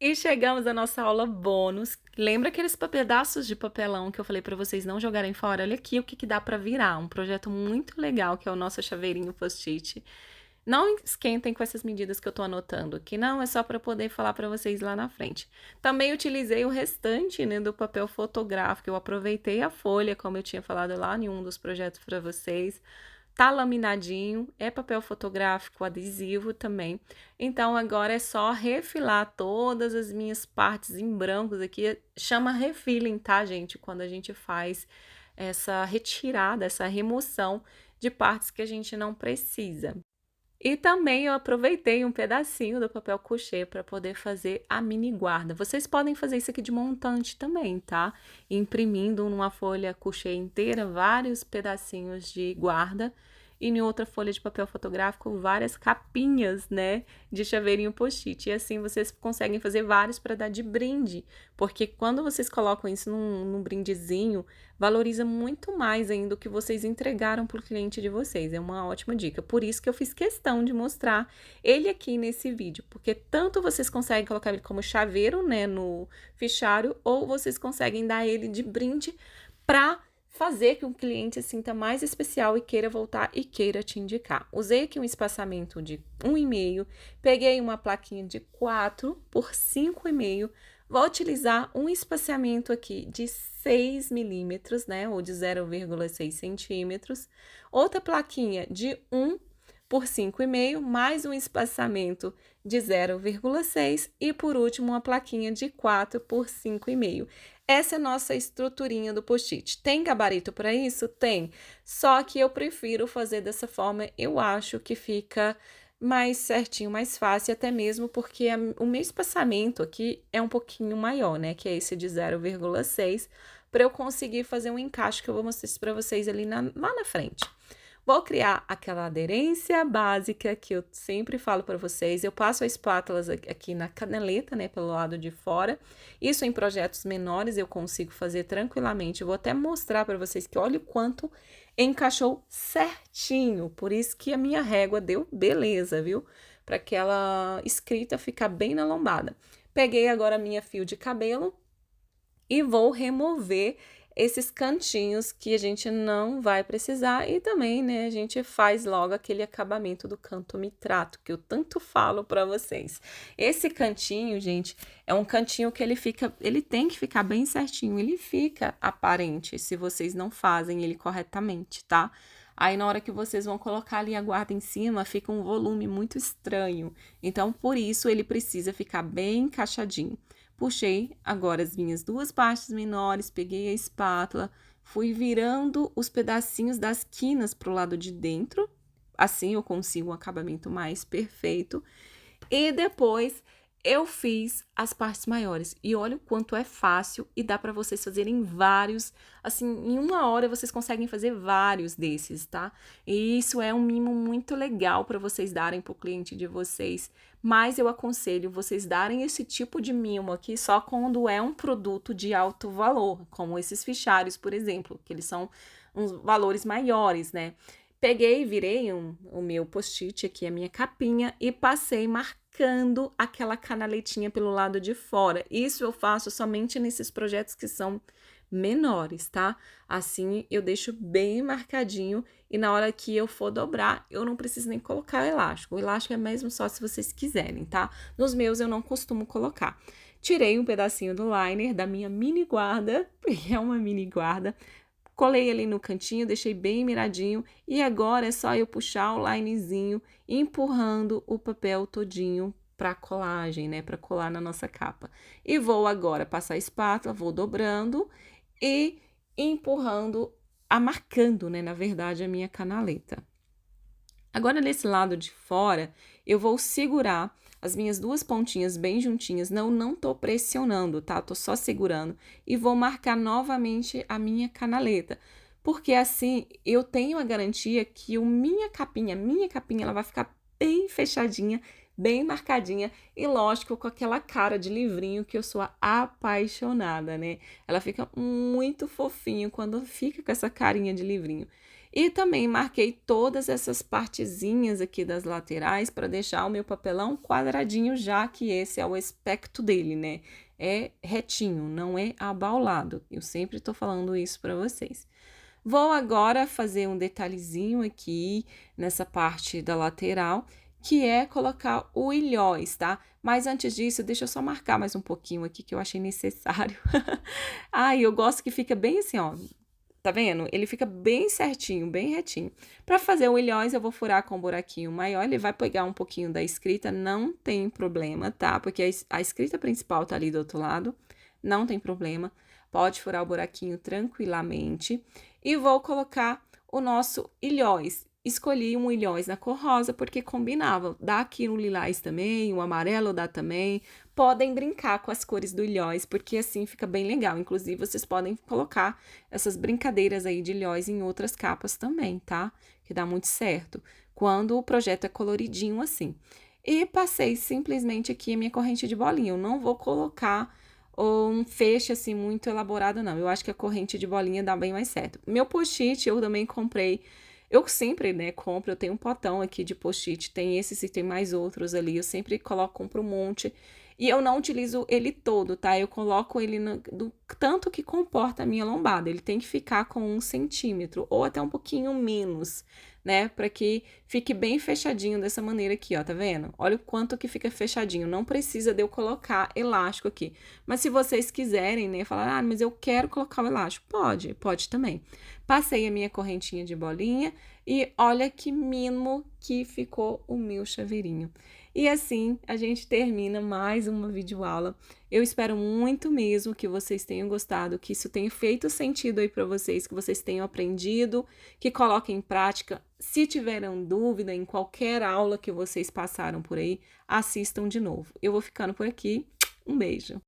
E chegamos à nossa aula bônus. Lembra aqueles pedaços de papelão que eu falei para vocês não jogarem fora? Olha aqui o que dá para virar. Um projeto muito legal que é o nosso chaveirinho post-it. Não esquentem com essas medidas que eu tô anotando aqui, não, é só para poder falar para vocês lá na frente. Também utilizei o restante, né, do papel fotográfico. Eu aproveitei a folha, como eu tinha falado lá em um dos projetos para vocês. Tá laminadinho, é papel fotográfico adesivo também. Então agora é só refilar todas as minhas partes em brancos aqui. Chama refilling, tá, gente? Quando a gente faz essa retirada, essa remoção de partes que a gente não precisa. E também eu aproveitei um pedacinho do papel couché para poder fazer a mini guarda. Vocês podem fazer isso aqui de montante também, tá? Imprimindo numa folha couché inteira vários pedacinhos de guarda e em outra folha de papel fotográfico várias capinhas, né, de chaveirinho post-it. E assim vocês conseguem fazer vários para dar de brinde, porque quando vocês colocam isso num brindezinho, valoriza muito mais ainda o que vocês entregaram para o cliente de vocês. É uma ótima dica. Por isso que eu fiz questão de mostrar ele aqui nesse vídeo, porque tanto vocês conseguem colocar ele como chaveiro, né, no fichário, ou vocês conseguem dar ele de brinde para fazer que o cliente se sinta mais especial e queira voltar e queira te indicar. Usei aqui um espaçamento de 1,5, peguei uma plaquinha de 4 por 5,5. Vou utilizar um espaçamento aqui de 6 milímetros, né, ou de 0,6 centímetros. Outra plaquinha de 1 por 5,5, mais um espaçamento de 0,6 e, por último, uma plaquinha de 4 por 5,5. Essa é a nossa estruturinha do post-it. Tem gabarito para isso? Tem. Só que eu prefiro fazer dessa forma, eu acho que fica mais certinho, mais fácil, até mesmo porque o meu espaçamento aqui é um pouquinho maior, né? Que é esse de 0,6, para eu conseguir fazer um encaixe que eu vou mostrar para vocês ali lá na frente. Vou criar aquela aderência básica que eu sempre falo para vocês. Eu passo a espátula aqui na canaleta, né, pelo lado de fora. Isso em projetos menores eu consigo fazer tranquilamente. Eu vou até mostrar para vocês que olha o quanto encaixou certinho. Por isso que a minha régua deu beleza, viu? Para aquela escrita ficar bem na lombada. Peguei agora a minha fio de cabelo e vou remover esses cantinhos que a gente não vai precisar e também, né, a gente faz logo aquele acabamento do canto mitrato que eu tanto falo para vocês. Esse cantinho, gente, é um cantinho que ele tem que ficar bem certinho, ele fica aparente se vocês não fazem ele corretamente, tá? Aí, na hora que vocês vão colocar ali a guarda em cima, fica um volume muito estranho. Então, por isso, ele precisa ficar bem encaixadinho. Puxei agora as minhas duas partes menores, peguei a espátula, fui virando os pedacinhos das quinas para o lado de dentro. Assim eu consigo um acabamento mais perfeito. E depois eu fiz as partes maiores. E olha o quanto é fácil e dá para vocês fazerem vários. Assim, em uma hora vocês conseguem fazer vários desses, tá? E isso é um mimo muito legal para vocês darem para o cliente de vocês. Mas eu aconselho vocês darem esse tipo de mimo aqui só quando é um produto de alto valor, como esses fichários, por exemplo, que eles são uns valores maiores, né? Peguei, virei o meu post-it aqui, a minha capinha, e passei marcando aquela canaletinha pelo lado de fora. Isso eu faço somente nesses projetos que são menores, tá? Assim eu deixo bem marcadinho e na hora que eu for dobrar, eu não preciso nem colocar o elástico. O elástico é mesmo só se vocês quiserem, tá? Nos meus eu não costumo colocar. Tirei um pedacinho do liner da minha mini guarda, porque é uma mini guarda. Colei ali no cantinho, deixei bem miradinho e agora é só eu puxar o linezinho, empurrando o papel todinho para colagem, né, para colar na nossa capa. E vou agora passar a espátula, vou dobrando e empurrando, marcando, né, na verdade, a minha canaleta. Agora, nesse lado de fora, eu vou segurar as minhas duas pontinhas bem juntinhas. Não tô pressionando, tá? Tô só segurando. E vou marcar novamente a minha canaleta. Porque assim, eu tenho a garantia que minha capinha, ela vai ficar bem fechadinha, bem marcadinha. E lógico, com aquela cara de livrinho que eu sou apaixonada, né? Ela fica muito fofinho quando fica com essa carinha de livrinho. E também marquei todas essas partezinhas aqui das laterais para deixar o meu papelão quadradinho, já que esse é o aspecto dele, né? É retinho, não é abaulado. Eu sempre tô falando isso para vocês. Vou agora fazer um detalhezinho aqui nessa parte da lateral, que é colocar o ilhós, tá? Mas antes disso, deixa eu só marcar mais um pouquinho aqui que eu achei necessário. Ai, eu gosto que fica bem assim, ó. Tá vendo? Ele fica bem certinho, bem retinho. Para fazer o ilhós, eu vou furar com um buraquinho maior. Ele vai pegar um pouquinho da escrita, não tem problema, tá? Porque a escrita principal tá ali do outro lado, não tem problema. Pode furar o buraquinho tranquilamente. E vou colocar o nosso ilhós. Escolhi um ilhós na cor rosa porque combinava. Dá aqui no lilás também, o amarelo dá também. Podem brincar com as cores do ilhós, porque assim fica bem legal. Inclusive, vocês podem colocar essas brincadeiras aí de ilhós em outras capas também, tá? Que dá muito certo. Quando o projeto é coloridinho assim. E passei simplesmente aqui a minha corrente de bolinha. Eu não vou colocar um feixe assim muito elaborado, não. Eu acho que a corrente de bolinha dá bem mais certo. Meu post-it eu também comprei. Eu sempre, né, compro, eu tenho um potão aqui de post-it, tem esses e tem mais outros ali, eu sempre compro um monte. E eu não utilizo ele todo, tá? Eu coloco ele do tanto que comporta a minha lombada. Ele tem que ficar com 1 centímetro ou até um pouquinho menos, né? Para que fique bem fechadinho dessa maneira aqui, ó, tá vendo? Olha o quanto que fica fechadinho. Não precisa de eu colocar elástico aqui. Mas se vocês quiserem, né, falar, ah, mas eu quero colocar o elástico, pode também. Passei a minha correntinha de bolinha e olha que mimo que ficou o meu chaveirinho. E assim a gente termina mais uma videoaula. Eu espero muito mesmo que vocês tenham gostado, que isso tenha feito sentido aí para vocês, que vocês tenham aprendido, que coloquem em prática. Se tiveram dúvida em qualquer aula que vocês passaram por aí, assistam de novo. Eu vou ficando por aqui. Um beijo!